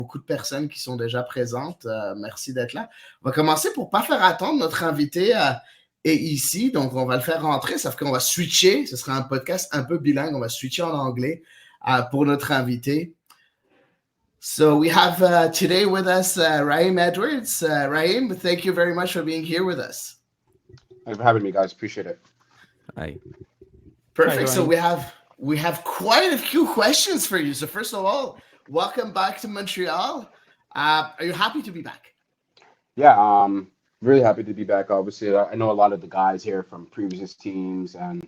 beaucoup de personnes qui sont déjà présentes. Merci d'être là. On va commencer pour ne pas faire attendre. Notre invité est ici, donc on va le faire rentrer. Sauf qu'on va switcher. Ce sera un podcast un peu bilingue. On va switcher en anglais pour notre invité. So we have today with us Raheem Edwards. Raheem, thank you very much for being here with us. Thanks for having me, guys. Appreciate it. Hi. Perfect. So we have quite a few questions for you. So first of all, welcome back to Montreal. Are you happy to be back? Yeah, really happy to be back. Obviously, I know a lot of the guys here from previous teams, and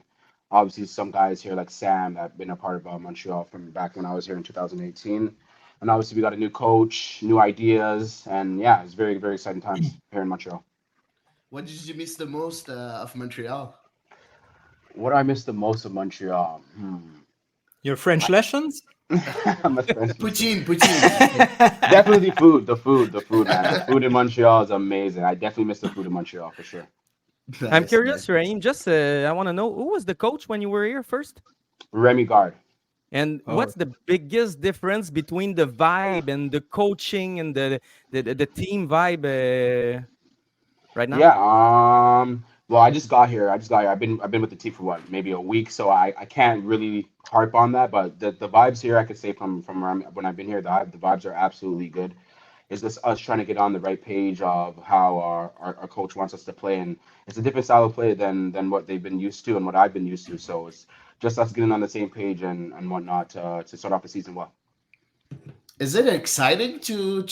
obviously some guys here like Sam that have been a part of Montreal from back when I was here in 2018. And obviously we got a new coach, new ideas, and yeah, it's very, very exciting times here in Montreal. What did you miss the most of Montreal? What do I miss the most of Montreal? Your French lessons? Poutine. Definitely the food, man. The food in Montreal is amazing. I definitely miss the food in Montreal for sure. I'm curious, Raheem. Just I want to know, who was the coach when you were here first? Rémi Garde. And what's the biggest difference between the vibe and the coaching and the team vibe right now? Yeah. Well, I just got here. I've been with the team for maybe a week, so I can't really harp on that. But the vibes here, I could say from when I've been here, the vibes are absolutely good. It's just us trying to get on the right page of how our coach wants us to play, and it's a different style of play than what they've been used to and what I've been used to. So it's just us getting on the same page and whatnot to start off the season well. Is it exciting to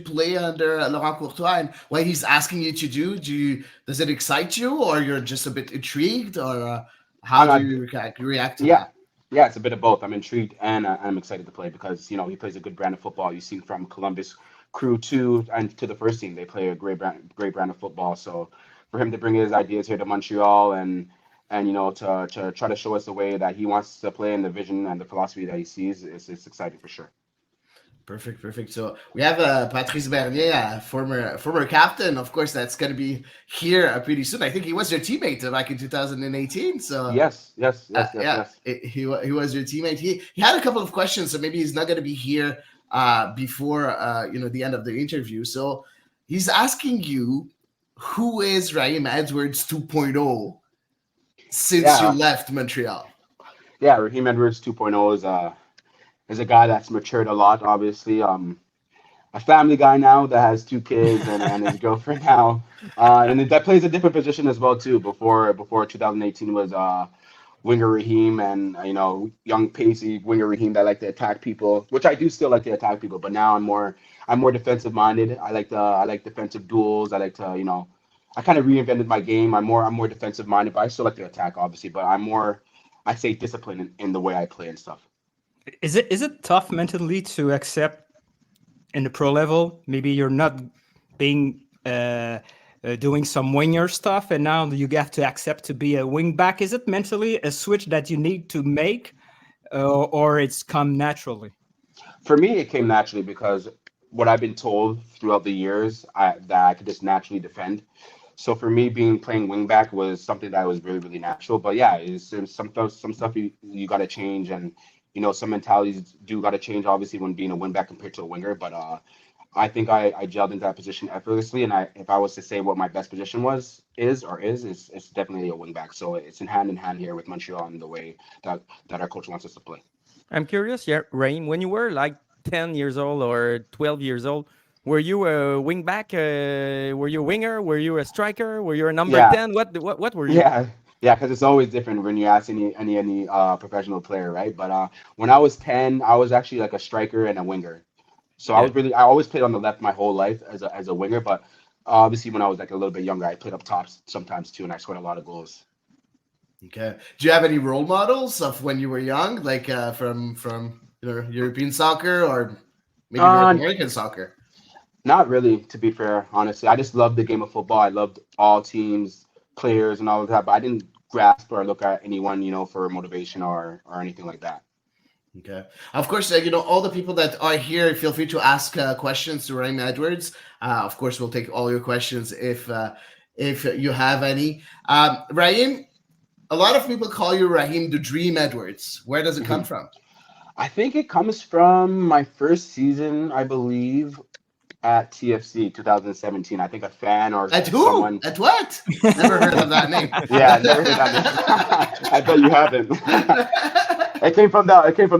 play under Laurent Courtois and what he's asking you to do? Does it excite you, or you're just a bit intrigued, or how do you react to that? Yeah, it's a bit of both. I'm intrigued and I'm excited to play because he plays a good brand of football. You've seen from Columbus Crew 2 and to the first team, they play a great brand of football. So for him to bring his ideas here to Montreal and to try to show us the way that he wants to play and the vision and the philosophy that he sees, it's exciting for sure. Perfect. So we have Patrice Bernier, former captain. Of course, that's going to be here pretty soon. I think he was your teammate back in 2018. So yes. He was your teammate. He had a couple of questions, so maybe he's not going to be here before the end of the interview. So he's asking you, who is Raheem Edwards 2.0 since you left Montreal? Yeah, Raheem Edwards 2.0 is a guy that's matured a lot, obviously. A family guy now that has 2 kids and his girlfriend now. And that plays a different position as well, too. Before 2018 was winger Raheem and, young, pacey winger Raheem that like to attack people, which I do still like to attack people. But now I'm more defensive minded. I like defensive duels. I like to, I kind of reinvented my game. I'm more defensive minded, but I still like to attack, obviously. But I'm more, I say, disciplined in the way I play and stuff. Is it tough mentally to accept in the pro level? Maybe you're not being doing some winger stuff, and now you have to accept to be a wing back. Is it mentally a switch that you need to make, or it's come naturally? For me, it came naturally because what I've been told throughout the years that I could just naturally defend. So for me, playing wing back was something that was really, really natural. But yeah, it's some stuff you got to change, and some mentalities do got to change, obviously, when being a wing back compared to a winger. But I think I gelled into that position effortlessly. And if I was to say what my best position is, it's definitely a wing back. So it's in hand here with Montreal and the way that our coach wants us to play. I'm curious, Raheem, when you were like 10 years old or 12 years old, were you a wing back? Were you a winger? Were you a striker? Were you a number 10? What were you? Yeah, because it's always different when you ask any professional player, right? But when I was 10, I was actually like a striker and a winger. So I always played on the left my whole life as a winger. But obviously, when I was like a little bit younger, I played up top sometimes too, and I scored a lot of goals. Okay. Do you have any role models of when you were young, like from European soccer or maybe North American soccer? Not really, to be fair, honestly. I just loved the game of football. I loved all teams, players, and all of that. But I didn't grasp or look at anyone, for motivation or anything like that. Okay. Of course, all the people that are here, feel free to ask questions to Raheem Edwards. Of course, we'll take all your questions if you have any. Raheem, a lot of people call you Raheem the Dream Edwards. Where does it come from? I think it comes from my first season, I believe, at TFC 2017. I think a fan or At who? someone. At what? Never heard of that name. Yeah, never heard that name. I bet you haven't. It came from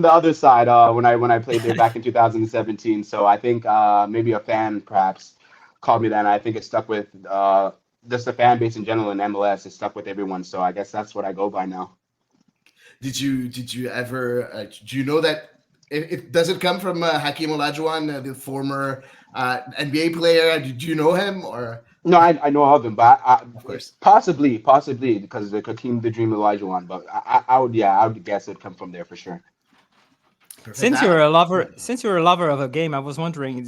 the other side when I played there back in 2017. So I think maybe a fan perhaps called me that, and I think it stuck with just the fan base in general in MLS. It stuck with everyone. So I guess that's what I go by now. Did you ever do you know that it does it come from Hakeem Olajuwon, the former NBA player? Did you know him or? No, I know of him, but Of course. possibly because the Raheem the Dream Olajuwon. But I would guess it'd come from there for sure. Perfect. Since you're a lover of a game, I was wondering,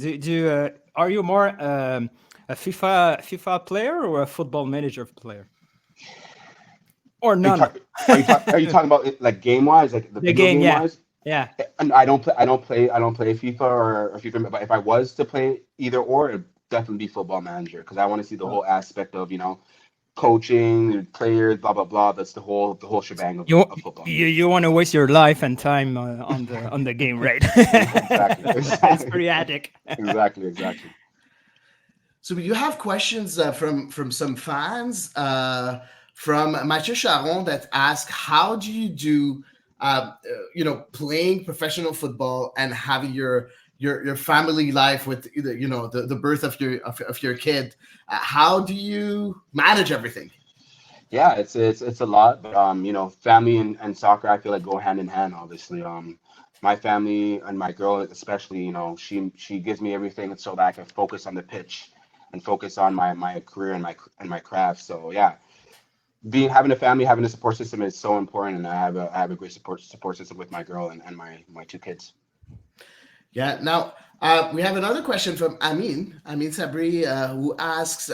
are you more a FIFA player or a Football Manager player? Or none? Are you talking about it, like game wise, like the video game wise? Yeah. And I don't play FIFA or FIFA, but if I was to play either or, it'd definitely be Football Manager because I want to see the whole aspect of coaching players, blah blah blah. That's the whole shebang of football. You want to waste your life and time on the game, right? Exactly. It's pretty addict. Exactly. So you have questions from some fans. From Mathieu Charon that ask, how do you do, playing professional football and having your family life with the birth of your kid? How do you manage everything? Yeah, it's a lot, but family and soccer I feel like go hand in hand. Obviously, my family and my girl especially, she gives me everything so that I can focus on the pitch and focus on my career and my craft. So yeah. Having a family, having a support system is so important, and I have a great support system with my girl and my two kids. Yeah. Now we have another question from Amin Sabri, who asks,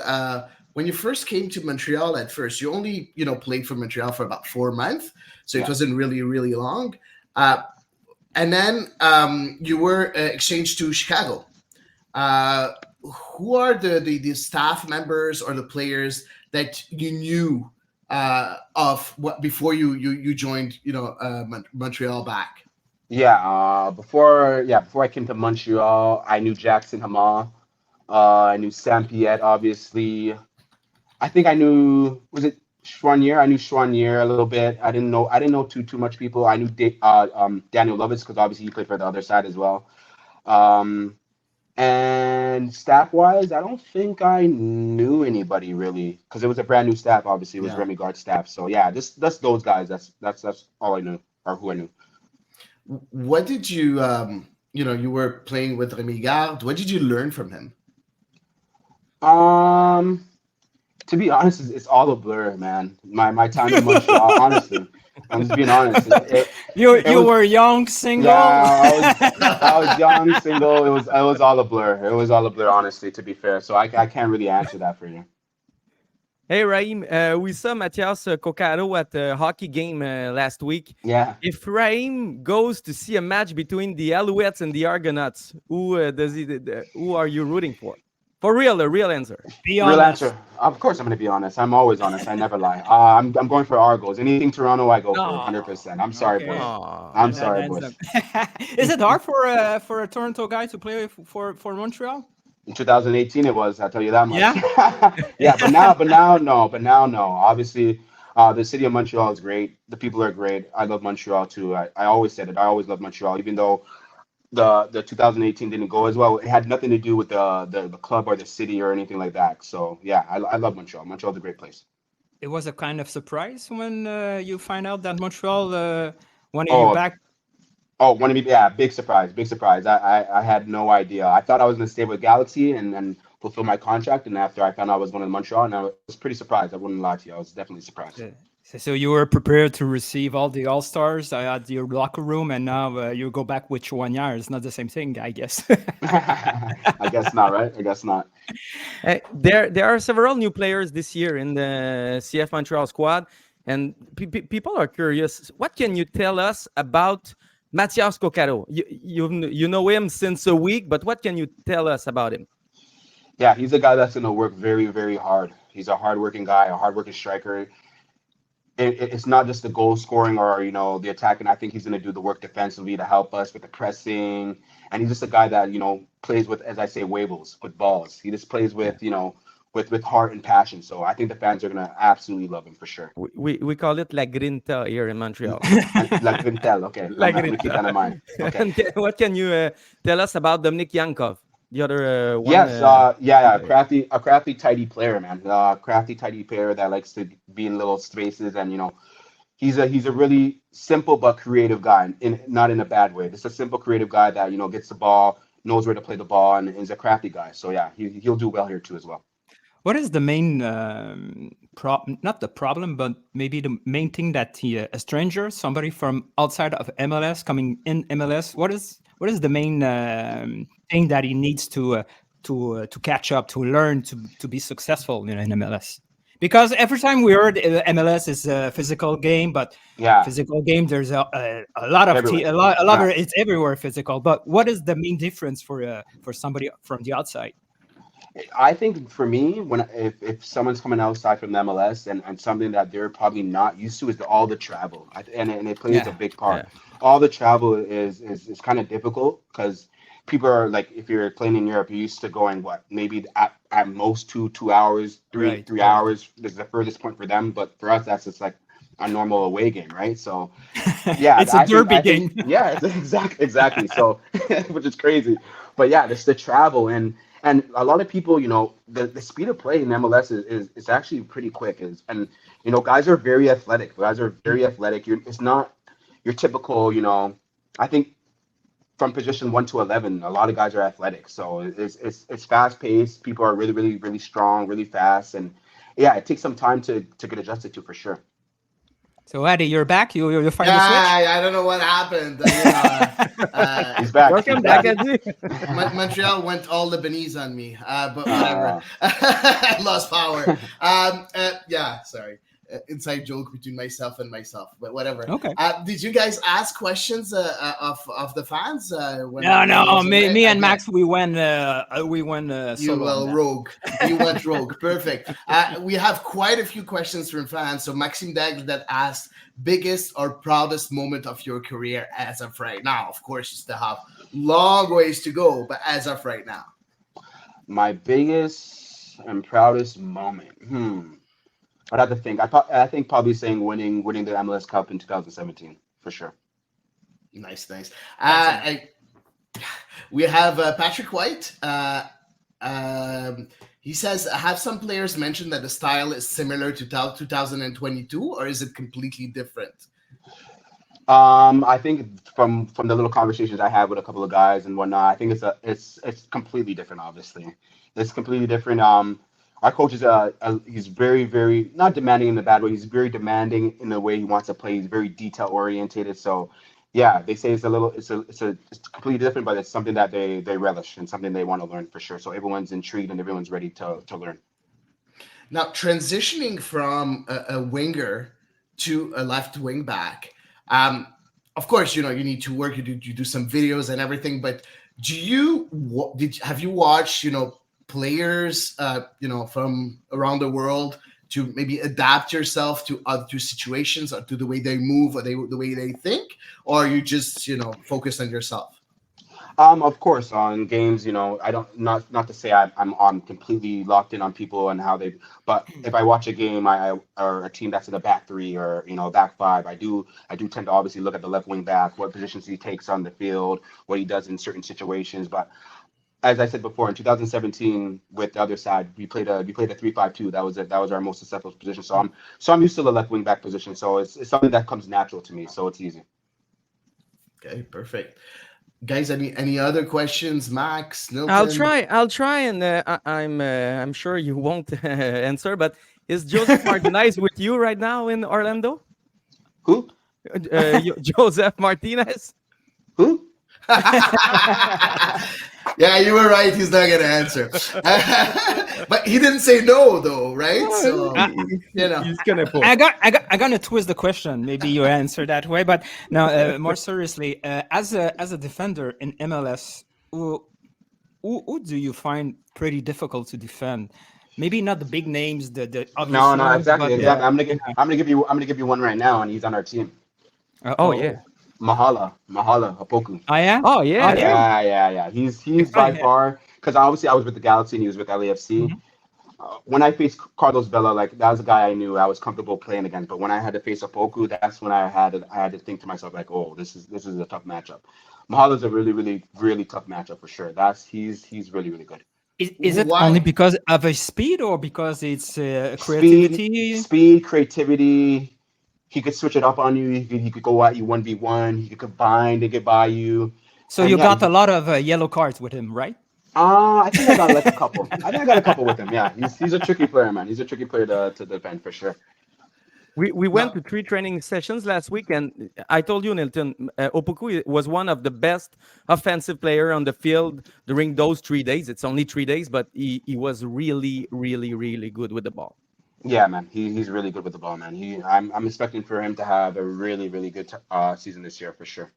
when you first came to Montreal at first, you only played for Montreal for about 4 months, so it wasn't really long, and then you were exchanged to Chicago. Who are the staff members or the players that you knew of what before you joined Montreal back? Before I came to Montreal, I knew Jackson Hama, I knew Sam Piet, obviously. I think I knew, was it Chouanier? I knew Chouanier a little bit. I didn't know too much people. I knew Daniel Lovitz because obviously he played for the other side as well. And staff-wise, I don't think I knew anybody really because it was a brand new staff. Obviously, it was Rémi Garde staff. So yeah, just those guys. That's all I knew or who I knew. What did you you were playing with Rémi Garde? What did you learn from him? To be honest, it's all a blur, man. My time in Montreal, honestly. I'm just being honest. You were young, single. Yeah, I was young, single. It was all a blur. It was all a blur, honestly. To be fair, so I can't really answer that for you. Hey Raheem, we saw Mathias Coccaro at the hockey game last week. Yeah. If Raheem goes to see a match between the Alouettes and the Argonauts, who are you rooting for? For real, a real answer. Real answer. Of course, I'm going to be honest. I'm always honest. I never lie. I'm going for Argos. Anything Toronto, I go for 100%. I'm sorry, boys. I'm sorry, boys. Is it hard for a Toronto guy to play for Montreal? In 2018, it was. I'll tell you that much. Yeah. Yeah, but now, no. Obviously, the city of Montreal is great. The people are great. I love Montreal too. I always said it. I always love Montreal, even though the 2018 didn't go as well. It had nothing to do with the club or the city or anything like that. So yeah, I love Montreal. Montreal's a great place. It was a kind of surprise when you find out that Montreal wanted you back. Oh, wanted me? Yeah, big surprise. I had no idea. I thought I was going to stay with Galaxy and fulfill my contract. And after I found out I was going to Montreal, and I was pretty surprised. I wouldn't lie to you. I was definitely surprised. So you were prepared to receive all the All-Stars at your locker room, and now you go back with Chouanier. It's not the same thing, I guess. I guess not, right? I guess not. There are several new players this year in the CF Montreal squad, and people are curious. What can you tell us about Mathias Coccaro? You know him since a week, but what can you tell us about him? Yeah, he's a guy that's going to work very, very hard. He's a hardworking guy, a hardworking striker. it's not just the goal scoring or the attacking. I think he's going to do the work defensively to help us with the pressing, and he's just a guy that plays with, as I say, wables with balls. He just plays with with heart and passion. So I think the fans are going to absolutely love him for sure. We call it La Grinta here in Montreal. La Quintel, okay. I'm going to keep that in mind. Okay. What can you tell us about Dominic Iankov, the other one? Yes, a crafty, tidy player, man. Crafty, tidy player that likes to be in little spaces, and he's a really simple but creative guy, not in a bad way. Just a simple, creative guy that gets the ball, knows where to play the ball, and is a crafty guy. So yeah, he'll do well here too as well. What is the main not the problem, but maybe the main thing that a stranger, somebody from outside of MLS coming in MLS, what is the main thing that he needs to catch up, to learn, to be successful in MLS? Because every time we heard MLS is a physical game, but physical game, there's a lot of it's everywhere physical. But what is the main difference for somebody from the outside? I think for me, if someone's coming outside from the MLS and something that they're probably not used to is all the travel, and it plays a big part. Yeah. All the travel is kind of difficult because people are like, if you're playing in Europe, you're used to going maybe at most 2 hours, 3 hours. This is the furthest point for them, but for us, that's just like a normal away game, right? So yeah, it's a derby game. Yeah, exactly. So which is crazy, but yeah, it's the travel and a lot of people, the speed of play in MLS is actually pretty quick. And guys are very athletic. It's not your typical, I think from position 1 to 11, a lot of guys are athletic. So it's fast paced. People are really, really, really strong, really fast. And yeah, it takes some time to get adjusted to for sure. So Eddie, you're back. You find the switch. I don't know what happened. He's back. Welcome back, Eddie. Montreal went all Lebanese on me, but whatever. I lost power. Sorry. Inside joke between myself and myself, but whatever. Okay. Did you guys ask questions of the fans? No. Me and Max, we went. Rogue. You went rogue. Perfect. We have quite a few questions from fans. So Maxime Dagle that asked, biggest or proudest moment of your career as of right now. Of course, you still have long ways to go, but as of right now. My biggest and proudest moment. I'd have to think. I think probably saying winning the MLS Cup in 2017 for sure. Nice. We have Patrick White. He says, have some players mentioned that the style is similar to 2022, or is it completely different? I think from the little conversations I had with a couple of guys and whatnot, I think it's completely different. Obviously, it's completely different. Our coach is he's very, very not demanding in a bad way. He's very demanding in the way he wants to play. He's very detail orientated. So, yeah, they say it's completely different, but it's something that they relish and something they want to learn for sure. So everyone's intrigued and everyone's ready to learn. Now, transitioning from a winger to a left wing back, of course, you need to work. You do some videos and everything. But have you watched players from around the world to maybe adapt yourself to situations or to the way they move or the way they think, or you just focus on yourself? Of course, on games, I don't not to say I'm completely locked in on people and how they. But if I watch a game, or a team that's in the back three or back five, I do tend to obviously look at the left wing back, what positions he takes on the field, what he does in certain situations. But as I said before, in 2017 with the other side, we played a 3-5-2. That was our most successful position. So I'm used to the left wing back position. So it's something that comes natural to me. So it's easy. Okay, perfect. Guys, any other questions, Max? Milton? I'll try, and I'm sure you won't answer. But is Joseph Martinez with you right now in Orlando? Who? Joseph Martinez. Who? Yeah, you were right. He's not gonna answer, but he didn't say no, though, right? So he's gonna put. I gonna twist the question. Maybe you answer that way, but now more seriously, as a defender in MLS, who do you find pretty difficult to defend? maybe not the big names, the obvious No, ones, exactly, but exactly. I'm gonna give you one right now, and he's on our team. Oh yeah. Mahala Apoku. I am. Oh yeah. Yeah. He's by far, because obviously I was with the Galaxy and he was with LAFC. When I faced Carlos Vela, like that was a guy I knew I was comfortable playing against. But when I had to face Apoku, that's when I had to think to myself like, oh, this is a tough matchup. Mahala's a really tough matchup for sure. He's really good. Is it Why? only because of his speed or because it's creativity? Speed, creativity. He could switch it up on you. He could go at you 1v1. He could bind to get by you. So And you yeah, got a lot of yellow cards with him, right? I think I got like a couple. I think I got a couple with him. Yeah, he's a tricky player, man. He's a tricky player to defend for sure. We went to 3 training sessions last week, and I told you, Nilton, Opoku was one of the best offensive player on the field during those 3 days. It's only 3 days, but he was really good with the ball. Yeah, man. He's really good with the ball, man. I'm expecting for him to have a really good season this year for sure.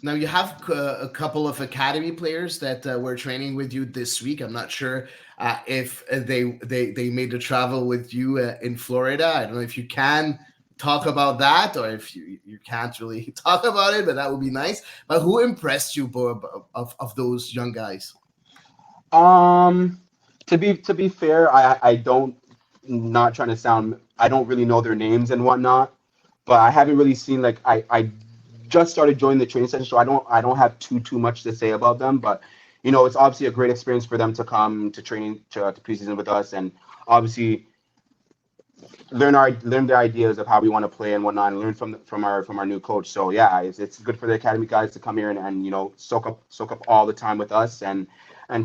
Now you have a couple of academy players that were training with you this week. I'm not sure if they made the travel with you in Florida. I don't know if you can talk about that or if you can't really talk about it, but that would be nice. But who impressed you, Bo, of those young guys? To be fair, I don't, not trying to sound, I don't really know their names and whatnot, but I haven't really seen, like, I just started joining the training session, so I don't have too much to say about them. But you know, it's obviously a great experience for them to come to training to preseason with us, and obviously learn their ideas of how we want to play and whatnot, and learn from our new coach. So yeah, it's good for the academy guys to come here and you know soak up all the time with us and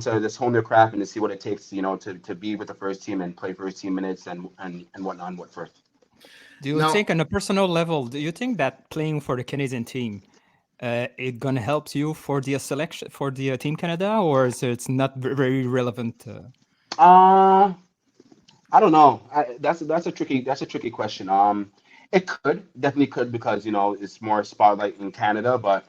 to just hone their craft and to see what it takes, you know, to be with the first team and play first team minutes and whatnot and what first. Do you think on a personal level, do you think that playing for the Canadian team it gonna help you for the selection for the Team Canada, or is it's not very relevant? I don't know. That's a tricky question. It definitely could because you know it's more spotlight in Canada, but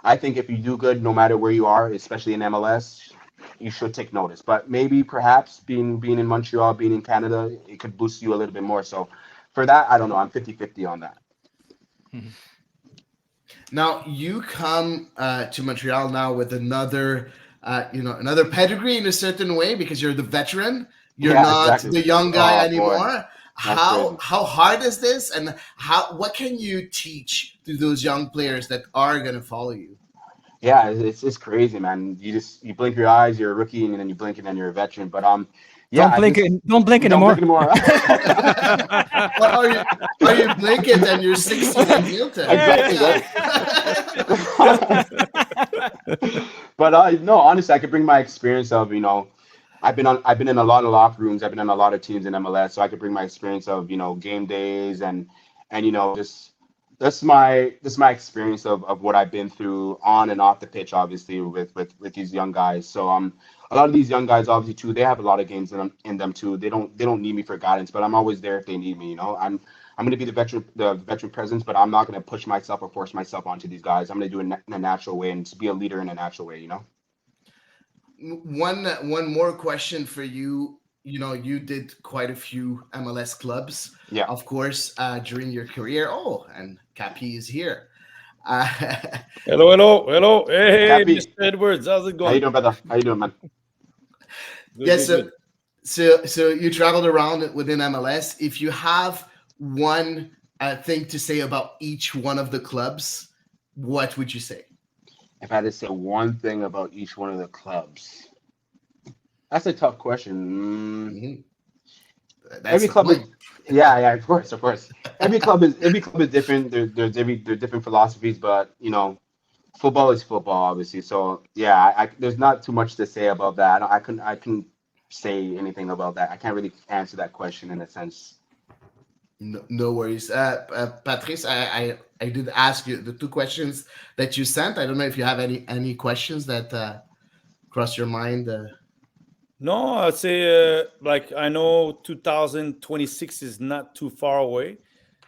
I think if you do good, no matter where you are, especially in MLS, you should take notice. But maybe perhaps being in Montreal, being in Canada, it could boost you a little bit more. So for that, I don't know. I'm 50-50 on that. Now you come to Montreal now with another pedigree in a certain way because you're the veteran. You're not the young guy anymore. How hard is this, and what can you teach to those young players that are going to follow you? Yeah, it's crazy, man. You blink your eyes, you're a rookie, and then you blink and then you're a veteran. But yeah, don't blink anymore. Well, are you blinking and you're 16 and Milton? Exactly. But no, honestly, I could bring my experience of, you know, I've been in a lot of locker rooms, I've been in a lot of teams in MLS, so I could bring my experience of, you know, game days and you know, just that's my experience of what I've been through on and off the pitch, obviously with these young guys. So a lot of these young guys, obviously too, they have a lot of games in them too. They don't need me for guidance, but I'm always there if they need me. You know, I'm going to be the veteran presence, but I'm not going to push myself or force myself onto these guys. I'm going to do it in a natural way and to be a leader in a natural way. You know. One more question for you. You know, you did quite a few MLS clubs, of course, during your career. Oh, and Cappy is here. Hello. Hey, Cappy. Mr. Edwards, how's it going? How you doing, brother? How you doing, man? Good. So you traveled around within MLS. If you have one thing to say about each one of the clubs, what would you say? If I had to say one thing about each one of the clubs, that's a tough question. Every club is, of course. Every club is different. They're different philosophies, but you know, football is football, obviously. So yeah, I there's not too much to say about that. I couldn't say anything about that. I can't really answer that question in a sense. No worries. Patrice, I did ask you the two questions that you sent. I don't know if you have any questions that cross your mind. No, I'd say like I know 2026 is not too far away.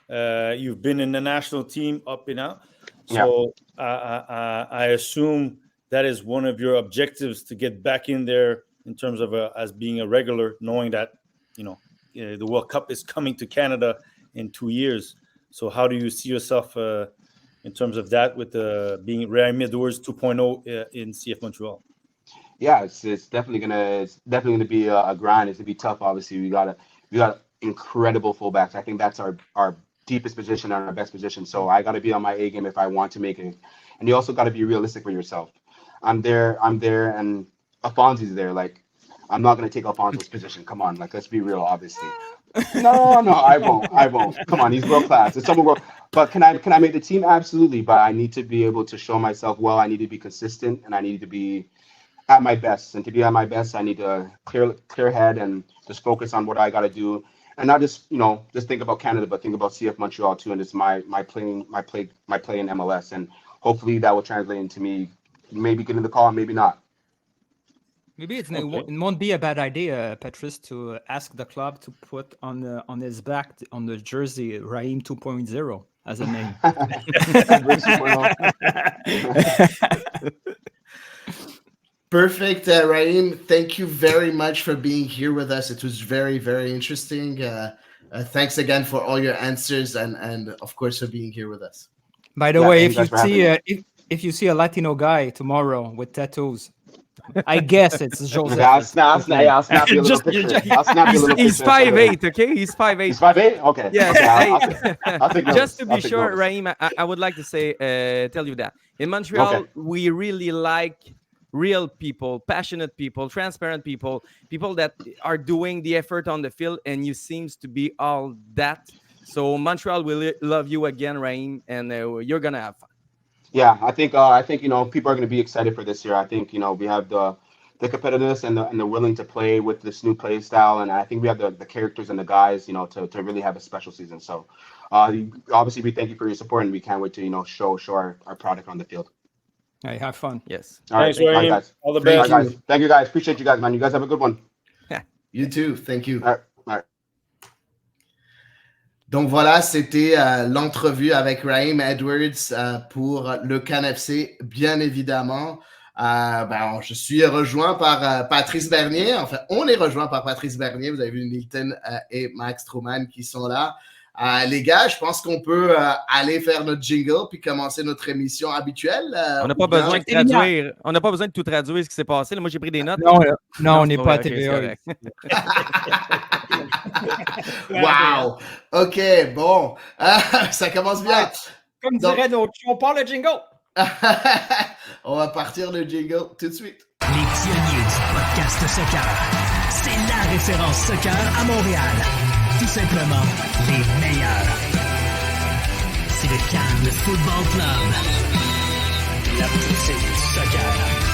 You've been in the national team up and out, so I assume that is one of your objectives to get back in there in terms of as being a regular, knowing that the World Cup is coming to Canada in 2 years? So how do you see yourself in terms of that with being Raheem Edwards 2.0 in CF Montreal? Yeah, it's definitely gonna be a grind. It's gonna be tough. Obviously, we got incredible fullbacks. I think that's our deepest position and our best position. So I got to be on my A game if I want to make it. And you also got to be realistic for yourself. I'm there, and Alphonse's there. Like, I'm not gonna take Alphonse's position. Come on, like, let's be real. Obviously, no, I won't. Come on, he's world class. It's someone world. But can I make the team? Absolutely. But I need to be able to show myself well. I need to be consistent, and I need to be at my best. And to be at my best, I need to clear head and just focus on what I got to do, and not just think about Canada, but think about CF Montreal too. And it's my play in MLS, and hopefully that will translate into me maybe getting the call, and maybe not. Maybe it won't be a bad idea, Patrice, to ask the club to put on his back on the jersey Raheem 2.0 as a name. Perfect, Raheem. Thank you very much for being here with us. It was very, very interesting. Thanks again for all your answers and of course for being here with us. By the way, if you see a Latino guy tomorrow with tattoos, I guess it's Joseph. I'll snap you a little picture. He's 5'8", okay? He's 5'8". He's 5'8"? Okay. Yeah. I'll take notice. Just to be sure, Raheem, I would like to tell you that in Montreal, we really like real people, passionate people, transparent people that are doing the effort on the field, and you seems to be all that. So Montreal will love you again, Raheem, and you're gonna have fun. Yeah, I think people are going to be excited for this year. I think we have the competitiveness and the willing to play with this new play style, and I think we have the characters and the guys to really have a special season. So obviously we thank you for your support, and we can't wait to show our product on the field. Hey, have fun. Yes. All right, thanks, Raheem. guys. All the best. Guys. Thank you, guys. Appreciate you guys, man. You guys have a good one. You too. Thank you. All right. Donc voilà, c'était l'entrevue avec Raheem Edwards pour le CanFC, bien évidemment. Je suis rejoint par Patrice Bernier. Enfin, on est rejoint par Patrice Bernier. Vous avez vu Milton et Max Truman qui sont là. Les gars, je pense qu'on peut aller faire notre jingle puis commencer notre émission habituelle. On n'a pas besoin de traduire. On n'a pas besoin de tout traduire ce qui s'est passé. Là, moi, j'ai pris des notes. Non, on n'est pas à TVA. Wow! OK, bon. Ça commence bien. Comme dirait notre on part le jingle. On va partir le jingle tout de suite. Les pionniers du podcast soccer. C'est la référence soccer à Montréal. Tout simplement les meilleurs. C'est le CF Football Club. La boutique du soccer.